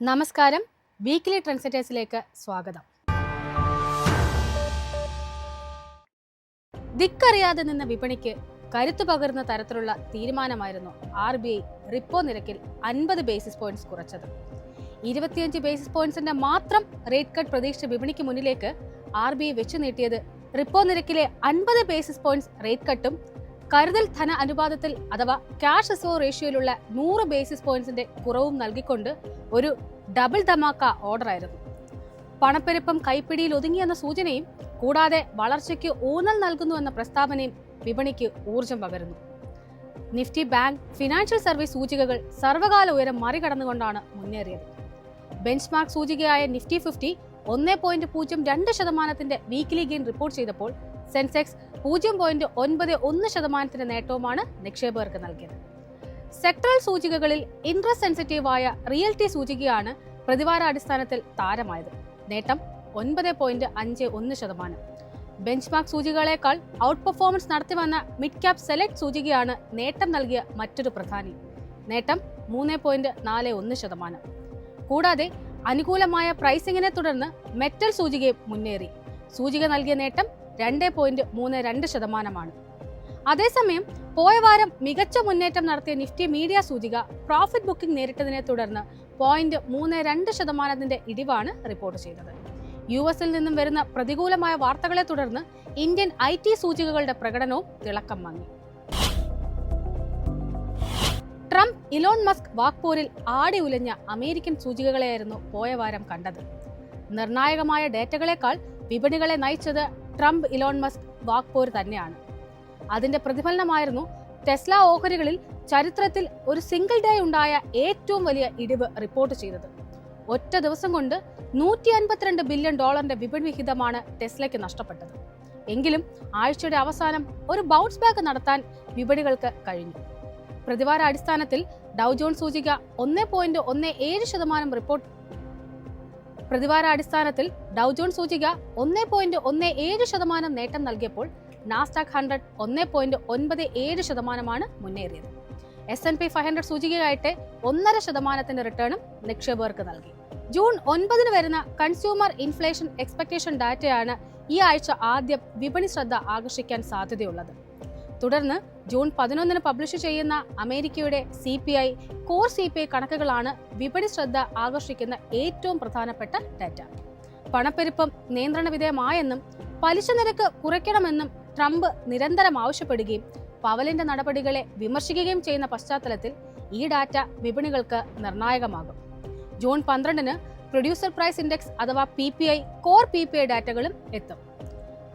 നമസ്കാരം, വീക്ക്ലി ട്രെൻഡ്സെറ്റേഴ്സിലേക്ക് സ്വാഗതം. ദിക്കറിയാതെ നിന്ന വിപണിക്ക് കരുത്തു പകരുന്ന തരത്തിലുള്ള തീരുമാനമായിരുന്നു RBI റിപ്പോ നിരക്കിൽ 50 ബേസിസ് പോയിന്റ്സ് കുറച്ചത്. 25 ബേസിസ് പോയിന്റ്സിന്റെ മാത്രം റേറ്റ് കട്ട് പ്രതീക്ഷിച്ച വിപണിക്ക് മുന്നിലേക്ക് RBI വെച്ചു നീട്ടിയത് റിപ്പോ നിരക്കിലെ 50 ബേസിസ് പോയിന്റ്സ് റേറ്റ് കട്ടും കരുതൽ ധന അനുപാതത്തിൽ അഥവാ ക്യാഷ് റിസർവ് റേഷ്യോയിലുള്ള 100 ബേസിസ് പോയിന്റ്സിന്റെ കുറവും നൽകിക്കൊണ്ട് ഒരു ഡബിൾ ധമാക്ക ഓർഡറായിരുന്നു. പണപ്പെരുപ്പം കൈപ്പിടിയിൽ ഒതുങ്ങിയെന്ന സൂചനയും കൂടാതെ വളർച്ചയ്ക്ക് ഊന്നൽ നൽകുന്നുവെന്ന പ്രസ്താവനയും വിപണിക്ക് ഊർജം പകരുന്നു. നിഫ്റ്റി, ബാങ്ക്, ഫിനാൻഷ്യൽ സർവീസ് സൂചികകൾ സർവകാല ഉയരം മറികടന്നുകൊണ്ടാണ് മുന്നേറിയത്. ബെഞ്ച്മാർക്ക് സൂചികയായ നിഫ്റ്റി 50 1.02% വീക്ക്ലി ഗെയിൻ റിപ്പോർട്ട് ചെയ്തപ്പോൾ സെൻസെക്സ് 0.91% നേട്ടവുമാണ് നിക്ഷേപകർക്ക് നൽകിയത്. സെക്ടറൽ സൂചികകളിൽ ഇൻട്രസ്റ്റ് സെൻസിറ്റീവായ റിയൽറ്റി സൂചികയാണ് പ്രതിവാരാടിസ്ഥാനത്തിൽ താരമായത്. നേട്ടം 9.51%. ബെഞ്ച്മാർക്ക് സൂചികകളേക്കാൾ ഔട്ട് പെർഫോമൻസ് നടത്തിവന്ന മിഡ് ക്യാപ് സെലക്ട് സൂചികയാണ് നേട്ടം നൽകിയ മറ്റൊരു പ്രധാനി. നേട്ടം 3.41%. കൂടാതെ അനുകൂലമായ പ്രൈസിംഗിനെ തുടർന്ന് മെറ്റൽ സൂചികയും മുന്നേറി. സൂചിക നൽകിയ നേട്ടം 2.32%. അതേസമയം പോയ വാരം മികച്ച മുന്നേറ്റം നടത്തിയ നിഫ്റ്റി മീഡിയ സൂചിക പ്രോഫിറ്റ് ബുക്കിംഗ് നേരിട്ടതിനെ തുടർന്ന് 0.32% ഇടിവാണ് റിപ്പോർട്ട് ചെയ്തത്. US-ൽ നിന്നും വരുന്ന പ്രതികൂലമായ വാർത്തകളെ തുടർന്ന് ഇന്ത്യൻ IT സൂചികകളുടെ പ്രകടനവും തിളക്കം വാങ്ങി. ട്രംപ് ഇലോൺ മസ്ക് വാക്പോരിൽ ആടി ഉലഞ്ഞ അമേരിക്കൻ സൂചികകളെയായിരുന്നു പോയ വാരം കണ്ടത്. നിർണായകമായ ഡേറ്റകളെക്കാൾ വിപണികളെ നയിച്ചത് ട്രംപ് ഇലോൺ മസ്ക് വാക്പോര് തന്നെയാണ്. അതിന്റെ പ്രതിഫലനമായിരുന്നു ടെസ്ല ഓഹരികളിൽ ചരിത്രത്തിൽ ഒരു സിംഗിൾ ഡേ ഉണ്ടായ ഏറ്റവും വലിയ ഇടിവ് റിപ്പോർട്ട് ചെയ്തത്. ഒറ്റ ദിവസം കൊണ്ട് $152 ബില്യൺ വിപണി വിഹിതമാണ് ടെസ്ലയ്ക്ക് നഷ്ടപ്പെട്ടത്. എങ്കിലും ആഴ്ചയുടെ അവസാനം ഒരു ബൗൺസ് ബാക്ക് നടത്താൻ വിപണികൾക്ക് കഴിഞ്ഞു. പ്രതിവാര അടിസ്ഥാനത്തിൽ ഡൗ ജോൺസ് സൂചിക 1.17% റിപ്പോർട്ട് പ്രതിവാരാടിസ്ഥാനത്തിൽ ഡൗ ജോൺസ് സൂചിക 1.17% നേട്ടം നൽകിയപ്പോൾ നാസ്ഡാക്ക് 100 1.97% മുന്നേറിയത്. S&P 500 സൂചികയായിട്ട് 1.5% റിട്ടേണും നിക്ഷേപകർക്ക് നൽകി. ജൂൺ 9 വരുന്ന കൺസ്യൂമർ ഇൻഫ്ലേഷൻ എക്സ്പെക്ടേഷൻ ഡാറ്റയാണ് ഈ ആഴ്ച ആദ്യം വിപണി ശ്രദ്ധ ആകർഷിക്കാൻ സാധ്യതയുള്ളത്. തുടർന്ന് ജൂൺ 11 പബ്ലിഷ് ചെയ്യുന്ന അമേരിക്കയുടെ CPI, കോർ CPI കണക്കുകളാണ് വിപണി ശ്രദ്ധ ആകർഷിക്കുന്ന ഏറ്റവും പ്രധാനപ്പെട്ട ഡാറ്റ. പണപ്പെരുപ്പം നിയന്ത്രണ വിധേയമായെന്നും പലിശ നിരക്ക് കുറയ്ക്കണമെന്നും ട്രംപ് നിരന്തരം ആവശ്യപ്പെടുകയും പവലിന്റെ നടപടികളെ വിമർശിക്കുകയും ചെയ്യുന്ന പശ്ചാത്തലത്തിൽ ഈ ഡാറ്റ വിപണികൾക്ക് നിർണായകമാകും. ജൂൺ 12 പ്രൊഡ്യൂസർ പ്രൈസ് ഇൻഡെക്സ് അഥവാ PPI, കോർ PPI ഡാറ്റകളും എത്തും.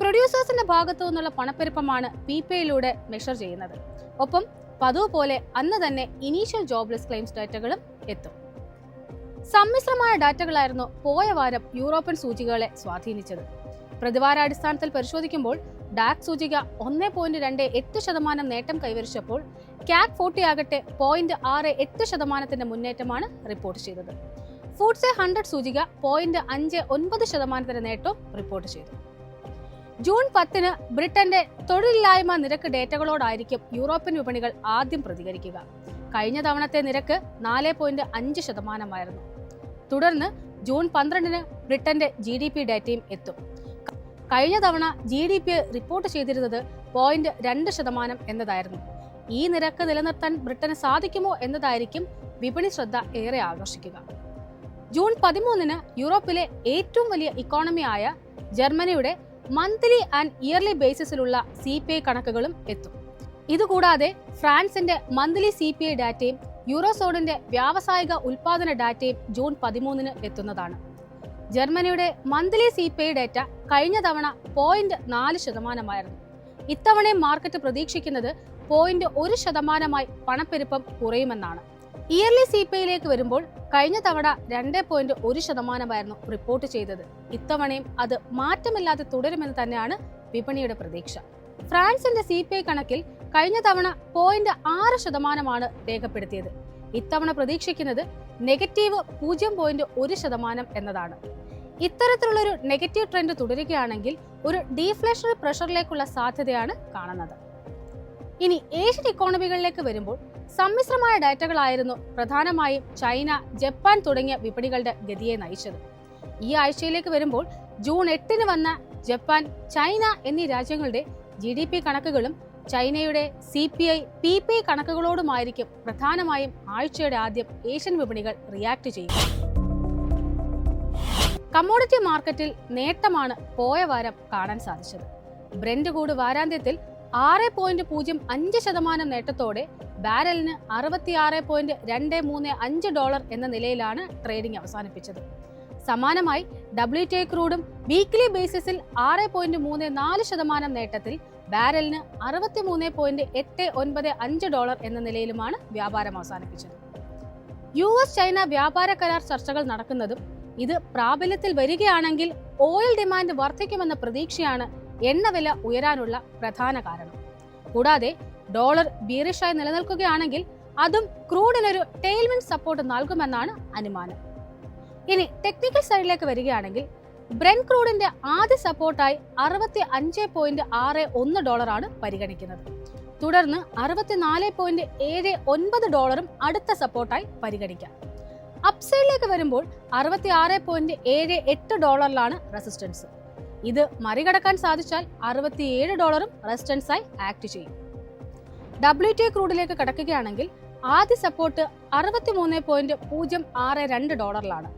പ്രൊഡ്യൂസേഴ്സിന്റെ ഭാഗത്തു നിന്നുള്ള പണപ്പെരുപ്പമാണ് PPIയിലൂടെ മെഷർ ചെയ്യുന്നത്. ഒപ്പം പതിവ് പോലെ അന്ന് തന്നെ ഇനീഷ്യൽ ജോബ്ലെസ് ക്ലെയിംസ് ഡാറ്റകളും എത്തും. സമ്മിശ്രമായ ഡാറ്റകളായിരുന്നു പോയ വാരം യൂറോപ്യൻ സൂചികകളെ സ്വാധീനിച്ചത്. പ്രതിവാരാടിസ്ഥാനത്തിൽ പരിശോധിക്കുമ്പോൾ ഡാക് സൂചിക 1.28% നേട്ടം കൈവരിച്ചപ്പോൾ CAC 40 ആകട്ടെ 0.68% മുന്നേറ്റമാണ് റിപ്പോർട്ട് ചെയ്തത്. FTSE 100 സൂചിക 0.59% നേട്ടവും റിപ്പോർട്ട് ചെയ്തു. ജൂൺ 10 ബ്രിട്ടന്റെ തൊഴിലില്ലായ്മ നിരക്ക് ഡേറ്റകളോടായിരിക്കും യൂറോപ്യൻ വിപണികൾ ആദ്യം പ്രതികരിക്കുക. കഴിഞ്ഞ തവണത്തെ നിരക്ക് 4.5% തുടർന്ന് ജൂൺ 12 ബ്രിട്ടന്റെ GDP ഡാറ്റയും എത്തും. കഴിഞ്ഞ തവണ GDP റിപ്പോർട്ട് ചെയ്തിരുന്നത് 0.2% എന്നതായിരുന്നു. ഈ നിരക്ക് നിലനിർത്താൻ ബ്രിട്ടന് സാധിക്കുമോ എന്നതായിരിക്കും വിപണി ശ്രദ്ധ ഏറെ ആകർഷിക്കുക. ജൂൺ 13 യൂറോപ്പിലെ ഏറ്റവും വലിയ ഇക്കോണമിയായ ജർമ്മനിയുടെ മന്ത്ലി ആൻഡ് ഇയർലി ബേസിസിലുള്ള CPI കണക്കുകളും എത്തും. ഇതുകൂടാതെ ഫ്രാൻസിന്റെ മന്ത്ലി CPI ഡാറ്റയും യൂറോസോണിന്റെ വ്യാവസായിക ഉൽപാദന ഡാറ്റയും ജൂൺ 13 എത്തുന്നതാണ്. ജർമ്മനിയുടെ മന്ത്ലി CPI ഡാറ്റ കഴിഞ്ഞ തവണ 0.4% ഇത്തവണയും മാർക്കറ്റ് പ്രതീക്ഷിക്കുന്നത് 0.1% പണപ്പെരുപ്പം കുറയുമെന്നാണ്. ഇയർലി CPIയിലേക്ക് വരുമ്പോൾ കഴിഞ്ഞ തവണ 2.1% റിപ്പോർട്ട് ചെയ്തത്. ഇത്തവണയും അത് മാറ്റമില്ലാതെ തുടരുമെന്ന് തന്നെയാണ് വിപണിയുടെ പ്രതീക്ഷ. ഫ്രാൻസിന്റെ CPI കണക്കിൽ കഴിഞ്ഞ തവണ 0.6% രേഖപ്പെടുത്തിയത്. ഇത്തവണ പ്രതീക്ഷിക്കുന്നത് നെഗറ്റീവ് 0.1% എന്നതാണ്. ഇത്തരത്തിലുള്ളൊരു നെഗറ്റീവ് ട്രെൻഡ് തുടരുകയാണെങ്കിൽ ഒരു ഡീഫ്ലേഷണറി പ്രഷറിലേക്കുള്ള സാധ്യതയാണ് കാണുന്നത്. ഇനി ഏഷ്യൻ ഇക്കോണമികളിലേക്ക് വരുമ്പോൾ സമ്മിശ്രമായ ഡാറ്റകളായിരുന്നു പ്രധാനമായും ചൈന, ജപ്പാൻ തുടങ്ങിയ വിപണികളുടെ ഗതിയെ നയിച്ചത്. ഈ ആഴ്ചയിലേക്ക് വരുമ്പോൾ ജൂൺ 8 വന്ന ജപ്പാൻ, ചൈന എന്നീ രാജ്യങ്ങളുടെ GDP കണക്കുകളും ചൈനയുടെ CPI, PPI കണക്കുകളോടുമായിരിക്കും പ്രധാനമായും ആഴ്ചയുടെ ആദ്യം ഏഷ്യൻ വിപണികൾ റിയാക്ട് ചെയ്യുക. കമ്മോഡിറ്റി മാർക്കറ്റിൽ നേട്ടമാണ് പോയ വാരം കാണാൻ സാധിച്ചത്. ബ്രെന്റ് ക്രൂഡ് വാരാന്ത്യത്തിൽ 6.05% നേട്ടത്തോടെ ബാരലിന് $66.235 എന്ന നിലയിലാണ് ട്രേഡിംഗ് അവസാനിപ്പിച്ചത്. സമാനമായി WTI ക്രൂഡും വീക്ക്ലി ബേസിസിൽ 6.34% നേട്ടത്തിൽ ബാരലിന് $63.895 എന്ന നിലയിലുമാണ് വ്യാപാരം അവസാനിപ്പിച്ചത്. US ചൈന വ്യാപാര കരാർ ചർച്ചകൾ നടക്കുന്നതും ഇത് പ്രാബല്യത്തിൽ വരികയാണെങ്കിൽ ഓയിൽ ഡിമാൻഡ് വർദ്ധിക്കുമെന്ന പ്രതീക്ഷയാണ് എണ്ണവില ഉയരാനുള്ള പ്രധാന കാരണം. കൂടാതെ ഡോളർ ബീറിഷായി നിലനിൽക്കുകയാണെങ്കിൽ അതും ക്രൂഡിനൊരു ടെയിൽവിൻഡ് സപ്പോർട്ട് നൽകുമെന്നാണ് അനുമാനം. ഇനി ടെക്നിക്കൽ സൈഡിലേക്ക് വരികയാണെങ്കിൽ ബ്രെന്റ് ക്രൂഡിന്റെ ആദ്യ സപ്പോർട്ടായി $65.61 ആണ് പരിഗണിക്കുന്നത്. തുടർന്ന് $64.79 അടുത്ത സപ്പോർട്ടായി പരിഗണിക്കാം. അപ്സൈഡിലേക്ക് വരുമ്പോൾ $66.78 റെസിസ്റ്റൻസ്. ഇത് മറികടക്കാൻ സാധിച്ചാൽ $67 റെസിസ്റ്റൻസായി ആക്ട് ചെയ്യും. WTI ക്രൂഡിലേക്ക് കടക്കുകയാണെങ്കിൽ ആദ്യ സപ്പോർട്ട് $63.062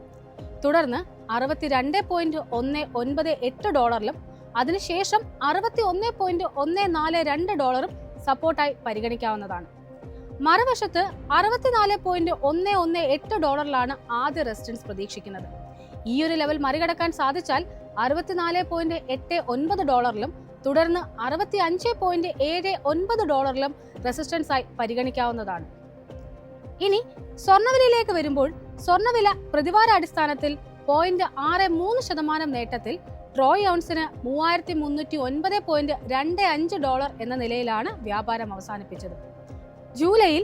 തുടർന്ന് $62.198 അതിനുശേഷം $61.142 സപ്പോർട്ടായി പരിഗണിക്കാവുന്നതാണ്. മറുവശത്ത് $64.118 ആദ്യ റെസിസ്റ്റൻസ് പ്രതീക്ഷിക്കുന്നത്. ഈ ഒരു ലെവൽ മറികടക്കാൻ സാധിച്ചാൽ $64.89 തുടർന്ന് $65.79 റെസിസ്റ്റൻസായി പരിഗണിക്കാവുന്നതാണ്. ഇനി സ്വർണ്ണവിലയിലേക്ക് വരുമ്പോൾ സ്വർണ്ണവില പ്രതിവാര അടിസ്ഥാനത്തിൽ 0.63% നേട്ടത്തിൽ ട്രോയ് ഔൺസിന് $3309.25 എന്ന നിലയിലാണ് വ്യാപാരം അവസാനിപ്പിച്ചത്. ജൂലൈയിൽ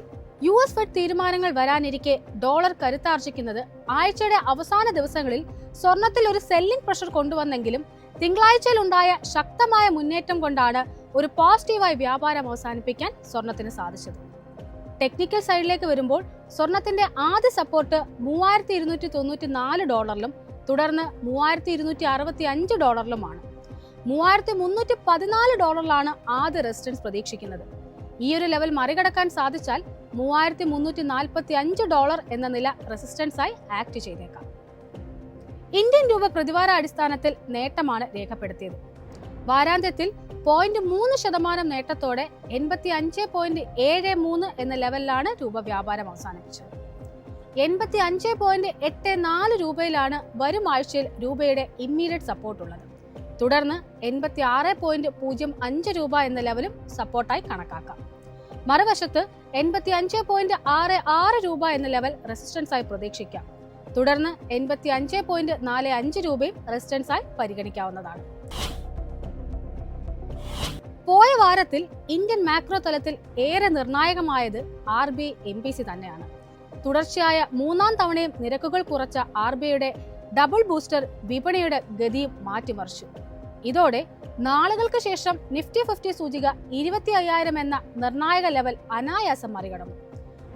US ഫെഡ് തീരുമാനങ്ങൾ വരാനിരിക്കെ ഡോളർ കരുത്താർജിക്കുന്നത് ആഴ്ചയുടെ അവസാന ദിവസങ്ങളിൽ സ്വർണത്തിൽ ഒരു സെല്ലിംഗ് പ്രഷർ കൊണ്ടുവന്നെങ്കിലും തിങ്കളാഴ്ചയിലുണ്ടായ ശക്തമായ മുന്നേറ്റം കൊണ്ടാണ് ഒരു പോസിറ്റീവായി വ്യാപാരം അവസാനിപ്പിക്കാൻ സ്വർണത്തിന് സാധിച്ചത്. ടെക്നിക്കൽ സൈഡിലേക്ക് വരുമ്പോൾ സ്വർണത്തിന്റെ ആദ്യ സപ്പോർട്ട് $3294 തുടർന്ന് $3265 $3314 ആദ്യ റെസിസ്റ്റൻസ് പ്രതീക്ഷിക്കുന്നത്. ഈ ഒരു ലെവൽ മറികടക്കാൻ സാധിച്ചാൽ $3345 എന്ന നില റെസിസ്റ്റൻസായി ആക്ട് ചെയ്തേക്കാം. ഇന്ത്യൻ രൂപ പ്രതിവാര അടിസ്ഥാനത്തിൽ നേട്ടമാണ് രേഖപ്പെടുത്തിയത്. വാരാന്ത്യത്തിൽ 0.3% നേട്ടത്തോടെ 85.73 എന്ന ലെവലിലാണ് രൂപ വ്യാപാരം അവസാനിപ്പിച്ചത്. 85.84 രൂപയിലാണ് വരും ആഴ്ചയിൽ രൂപയുടെ ഇമ്മീഡിയറ്റ് സപ്പോർട്ട് ഉള്ളത്. തുടർന്ന് 86.05 രൂപ എന്ന ലെവലും സപ്പോർട്ടായി കണക്കാക്കാം. മറുവശത്ത് 85.66 രൂപ എന്ന ലെവൽ റെസിസ്റ്റൻസായി പ്രതീക്ഷിക്കാം. തുടർന്ന് 85.45 രൂപയും റെസിസ്റ്റൻസായി പരിഗണിക്കാവുന്നതാണ്. പോയ വാരത്തിൽ ഇന്ത്യൻ മാക്രോ തലത്തിൽ ഏറെ നിർണായകമായത് RBI MPC തന്നെയാണ്. തുടർച്ചയായ 3ാം തവണയും നിരക്കുകൾ കുറച്ച RBIയുടെ ഡബിൾ ബൂസ്റ്റർ വിപണിയുടെ ഗതിയും മാറ്റിമറിച്ചു. ഇതോടെ നാളുകൾക്ക് ശേഷം നിഫ്റ്റി 50 സൂചിക 25,000 എന്ന നിർണായക ലെവൽ അനായാസം മറികടന്നു.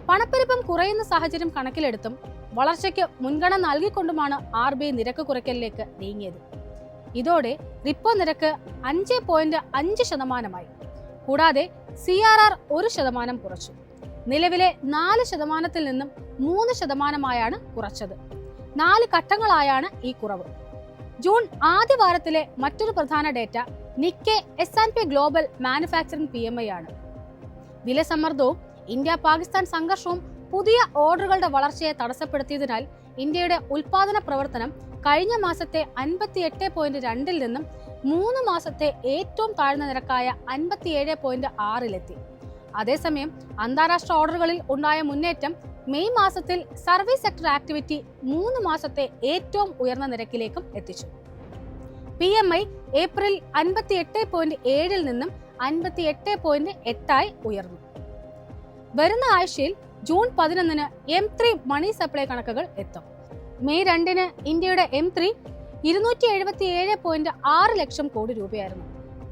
പണപ്പെരുപ്പം കുറയുന്ന സാഹചര്യം കണക്കിലെടുത്തും വളർച്ചയ്ക്ക് മുൻഗണന നൽകിക്കൊണ്ടുമാണ് RBI നിരക്ക് കുറയ്ക്കലിലേക്ക് നീങ്ങിയത്. ഇതോടെ റിപ്പോ നിരക്ക് 5.5%. കൂടാതെ CRR 1% കുറച്ചു. നിലവിലെ 4% നിന്നും 3%ആയാണ് കുറച്ചത്. 4 ഘട്ടങ്ങളായാണ് ഈ കുറവ്. ജൂൺ ആദ്യ വാരത്തിലെ മറ്റൊരു പ്രധാന data Nikkei S&P global manufacturing PMI ആണ്. വിലസമ്മർദ്ദവും ഇന്ത്യ പാകിസ്ഥാൻ സംഘർഷവും പുതിയ ഓർഡറുകളുടെ വളർച്ചയെ തടസ്സപ്പെടുത്തിയതിനാൽ ഇന്ത്യയുടെ ഉൽപാദന പ്രവർത്തനം കഴിഞ്ഞ മാസത്തെ 58.2 നിന്നും 3 മാസത്തെ ഏറ്റവും താഴ്ന്ന നിരക്കായ 57.6 അതേസമയം അന്താരാഷ്ട്ര ഓർഡറുകളിൽ ഉണ്ടായ മുന്നേറ്റം മെയ് മാസത്തിൽ സർവീസ് സെക്ടർ ആക്ടിവിറ്റി 3 മാസത്തെ ഏറ്റവും ഉയർന്ന നിരക്കിലേക്കും എത്തിച്ചു. PMI ഏപ്രിൽ 58.7 നിന്നും 58.8 ഉയർന്നു. വരുന്ന ആഴ്ചയിൽ ജൂൺ 11 M3 മണി സപ്ലൈ കണക്കുകൾ എത്തും. മെയ് 2 ഇന്ത്യയുടെ M3 277.6 ലക്ഷം കോടി രൂപയായിരുന്നു.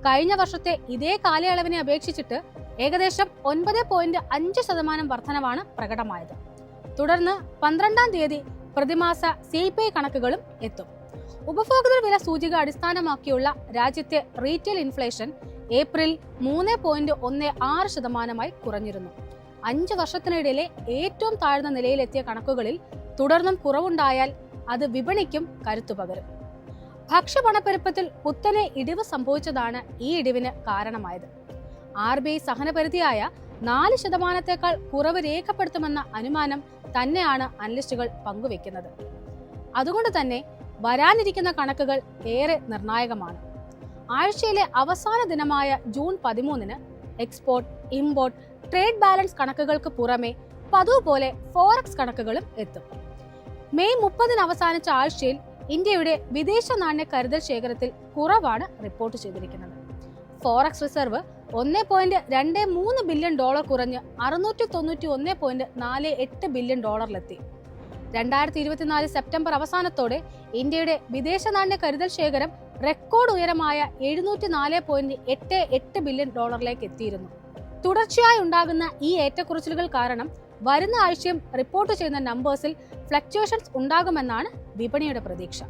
കഴിഞ്ഞ വർഷത്തെ ഇതേ കാലയളവിനെ അപേക്ഷിച്ചിട്ട് ഏകദേശം 9.5% വർധനവാണ് പ്രകടമായത്. തുടർന്ന് 12-ാം തീയതി പ്രതിമാസ CPI കണക്കുകളും എത്തും. ഉപഭോക്തൃ വില സൂചിക അടിസ്ഥാനമാക്കിയുള്ള രാജ്യത്തെ റീറ്റെയിൽ ഇൻഫ്ലേഷൻ ഏപ്രിൽ 3.16% കുറഞ്ഞിരുന്നു. 5 വർഷത്തിനിടയിലെ ഏറ്റവും താഴ്ന്ന നിലയിലെത്തിയ കണക്കുകളിൽ തുടർന്നും കുറവുണ്ടായാൽ അത് വിപണിക്കും കരുത്തു പകരും. ഭക്ഷ്യപണപ്പെരുപ്പത്തിൽ കുത്തനെ ഇടിവ് സംഭവിച്ചതാണ് ഈ ഇടിവിന് കാരണമായത്. RBI സഹനപരിധിയായ 4%-ത്തേക്കാൾ കുറവ് രേഖപ്പെടുത്തുമെന്ന അനുമാനം തന്നെയാണ് അനലിസ്റ്റുകൾ പങ്കുവെക്കുന്നത്. അതുകൊണ്ട് തന്നെ വരാനിരിക്കുന്ന കണക്കുകൾ ഏറെ നിർണായകമാണ്. ആഴ്ചയിലെ അവസാന ദിനമായ ജൂൺ 13-ന് എക്സ്പോർട്ട്, ഇമ്പോർട്ട്, ട്രേഡ് ബാലൻസ് കണക്കുകൾക്ക് പുറമെ പതിവ് പോലെ ഫോറക്സ് കണക്കുകളും എത്തും. മെയ് 30-ന് അവസാനിച്ച ആഴ്ചയിൽ ഇന്ത്യയുടെ വിദേശ നാണ്യ കരുതൽ ശേഖരത്തിൽ കുറവാണ് റിപ്പോർട്ട് ചെയ്തിരിക്കുന്നത്. ഫോറക്സ് റിസർവ് $1.23 ബില്യൺ കുറഞ്ഞ് $691.48 ബില്യൺ ഡോളറിലെത്തി. 2024 സെപ്റ്റംബർ അവസാനത്തോടെ ഇന്ത്യയുടെ വിദേശ നാണ്യ കരുതൽ ശേഖരം റെക്കോർഡ് ഉയരമായ $704.88 ബില്യൺ എത്തിയിരുന്നു. തുടർച്ചയായി ഉണ്ടാകുന്ന ഈ ഏറ്റക്കുറച്ചിലുകൾ കാരണം വരുന്ന ആഴ്ചയും റിപ്പോർട്ട് ചെയ്യുന്ന നമ്പേഴ്സിൽ ഫ്ലക്ച്വേഷൻസ് ഉണ്ടാകുമെന്നാണ് വിപണിയുടെ പ്രതീക്ഷ.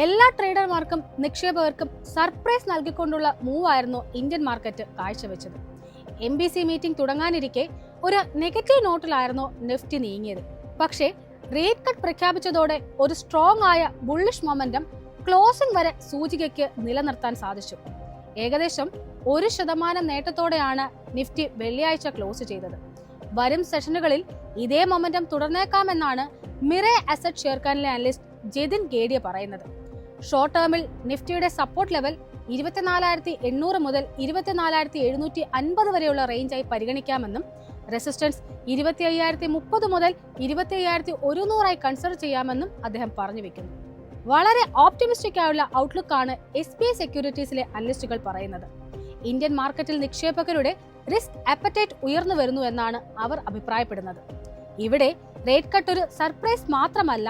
എല്ലാ ട്രേഡർമാർക്കും നിക്ഷേപകർക്കും സർപ്രൈസ് നൽകിക്കൊണ്ടുള്ള മൂവായിരുന്നു ഇന്ത്യൻ മാർക്കറ്റ് കാഴ്ചവെച്ചത്. MBC മീറ്റിംഗ് തുടങ്ങാനിരിക്കെ ഒരു നെഗറ്റീവ് നോട്ടിലായിരുന്നു നിഫ്റ്റി നീങ്ങിയത്. പക്ഷേ റേറ്റ് കട്ട് പ്രഖ്യാപിച്ചതോടെ ഒരു സ്ട്രോങ് ആയ ബുള്ളിഷ് മൊമെന്റം ക്ലോസിംഗ് വരെ സൂചികയ്ക്ക് നിലനിർത്താൻ സാധിച്ചു. ഏകദേശം 1% നേട്ടത്തോടെയാണ് നിഫ്റ്റി വെള്ളിയാഴ്ച ക്ലോസ് ചെയ്തത്. വരും സെഷനുകളിൽ ഇതേ മൊമെന്റം തുടർന്നേക്കാമെന്നാണ് മിറേ അസറ്റ് ഷെയർക്കാനിലെ അനലിസ്റ്റ് ജതിൻ ഗേഡിയ പറയുന്നത്. ഷോർട്ട് ടേമിൽ നിഫ്റ്റിയുടെ സപ്പോർട്ട് ലെവൽ 24,800 മുതൽ 24,750 വരെയുള്ള റേഞ്ചായി പരിഗണിക്കാമെന്നും റെസിസ്റ്റൻസ് 25,030 മുതൽ 25,100 കൺസിഡർ ചെയ്യാമെന്നും അദ്ദേഹം പറഞ്ഞു വെക്കുന്നു. വളരെ ഓപ്റ്റിമിസ്റ്റിക് ആയുള്ള ഔട്ട്ലുക്കാണ് SBI സെക്യൂരിറ്റീസിലെ അനലിസ്റ്റുകൾ പറയുന്നത്. ഇന്ത്യൻ മാർക്കറ്റിൽ നിക്ഷേപകരുടെ റിസ്ക് അപ്പറ്റൈറ്റ് ഉയർന്നു വരുന്നു എന്നാണ് അവർ അഭിപ്രായപ്പെടുന്നത്. ഇവിടെ റേറ്റ് കട്ട് ഒരു സർപ്രൈസ് മാത്രമല്ല,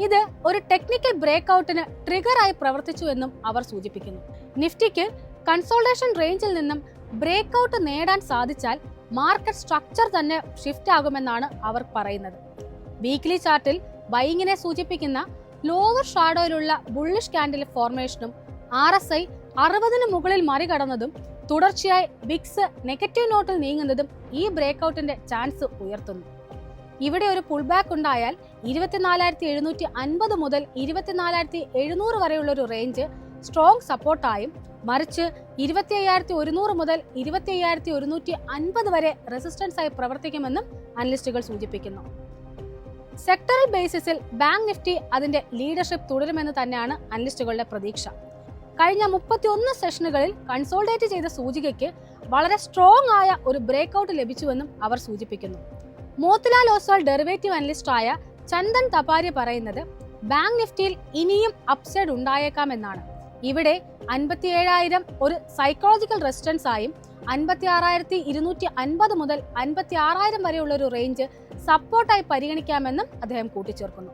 ഇത് ഒരു ടെക്നിക്കൽ ബ്രേക്ക് ഔട്ടിന് ട്രിഗറായി പ്രവർത്തിച്ചു എന്നും അവർ സൂചിപ്പിക്കുന്നു. നിഫ്റ്റിക്ക് കൺസോൾട്ടേഷൻ റേഞ്ചിൽ നിന്നും ബ്രേക്ക് ഔട്ട് നേടാൻ സാധിച്ചാൽ മാർക്കറ്റ് സ്ട്രക്ചർ തന്നെ ഷിഫ്റ്റ് ആകുമെന്നാണ് അവർ പറയുന്നത്. വീക്ക്ലി ചാർട്ടിൽ ബൈയിങ്ങിനെ സൂചിപ്പിക്കുന്ന ലോവർ ഷാഡോയിലുള്ള ബുള്ളിഷ് കാൻഡിൽ ഫോർമേഷനും RSI 60-ന് മുകളിൽ മറികടന്നതും തുടർച്ചയായി വിക്സ് നെഗറ്റീവ് നോട്ടിൽ നീങ്ങുന്നതും ഈ ബ്രേക്ക് ഔട്ടിന്റെ ചാൻസ് ഉയർത്തുന്നു. ഇവിടെ ഒരു പുൾ ബാക്ക് ഉണ്ടായാൽ 24,750 മുതൽ 24,700 വരെയുള്ള ഒരു റേഞ്ച് സ്ട്രോങ് സപ്പോർട്ടായും, മറിച്ച് 25,100 മുതൽ 25,150 വരെ റെസിസ്റ്റൻസ് ആയി പ്രവർത്തിക്കുമെന്നും അനലിസ്റ്റുകൾ സൂചിപ്പിക്കുന്നു. സെക്ടറൽ ബേസിസിൽ ബാങ്ക് നിഫ്റ്റി അതിന്റെ ലീഡർഷിപ്പ് തുടരുമെന്ന് തന്നെയാണ് അനലിസ്റ്റുകളുടെ പ്രതീക്ഷ. കഴിഞ്ഞ 31 സെഷനുകളിൽ കൺസോൾട്ടേറ്റ് ചെയ്ത സൂചികയ്ക്ക് വളരെ സ്ട്രോങ് ആയ ഒരു ബ്രേക്ക് ഔട്ട് ലഭിച്ചുവെന്നും അവർ സൂചിപ്പിക്കുന്നു. മോത്തിലാൽ ഓസ്വാൾ ഡെറിവേറ്റീവ് അനലിസ്റ്റായ ചന്ദൻ തപാരി പറയുന്നത് ബാങ്ക് നിഫ്റ്റിയിൽ ഇനിയും അപ്സൈഡ് ഉണ്ടായേക്കാമെന്നാണ്. ഇവിടെ 57,000 ഒരു സൈക്കോളജിക്കൽ റെസിസ്റ്റൻസ് ആയും 56,250 മുതൽ 56,000 വരെയുള്ള ഒരു റേഞ്ച് സപ്പോർട്ടായി പരിഗണിക്കാമെന്നും അദ്ദേഹം കൂട്ടിച്ചേർക്കുന്നു.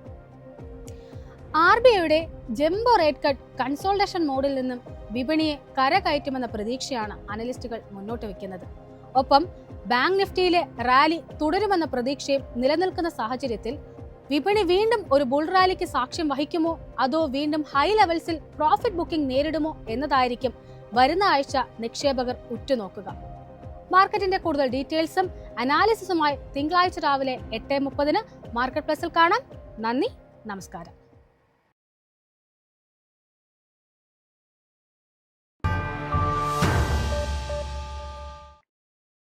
RBIയുടെ ജംബോ റേറ്റ് കട്ട് കൺസോൾട്ടേഷൻ മോഡിൽ നിന്നും വിപണിയെ കരകയറ്റുമെന്ന പ്രതീക്ഷയാണ് അനലിസ്റ്റുകൾ മുന്നോട്ട് വെക്കുന്നത്. ഒപ്പം ബാങ്ക് നിഫ്റ്റിയിലെ റാലി തുടരുമെന്ന പ്രതീക്ഷയും നിലനിൽക്കുന്ന സാഹചര്യത്തിൽ വിപണി വീണ്ടും ഒരു ബുൾ റാലിക്ക് സാക്ഷ്യം വഹിക്കുമോ അതോ വീണ്ടും ഹൈ ലെവൽസിൽ പ്രോഫിറ്റ് ബുക്കിംഗ് നേരിടുമോ എന്നതായിരിക്കും വരുന്ന ആഴ്ച നിക്ഷേപകർ ഉറ്റുനോക്കുക. മാർക്കറ്റിന്റെ കൂടുതൽ ഡീറ്റെയിൽസും അനാലിസിസുമായി തിങ്കളാഴ്ച രാവിലെ 8:30-ന് മാർക്കറ്റ് പ്ലസിൽ കാണാം. നന്ദി, നമസ്കാരം.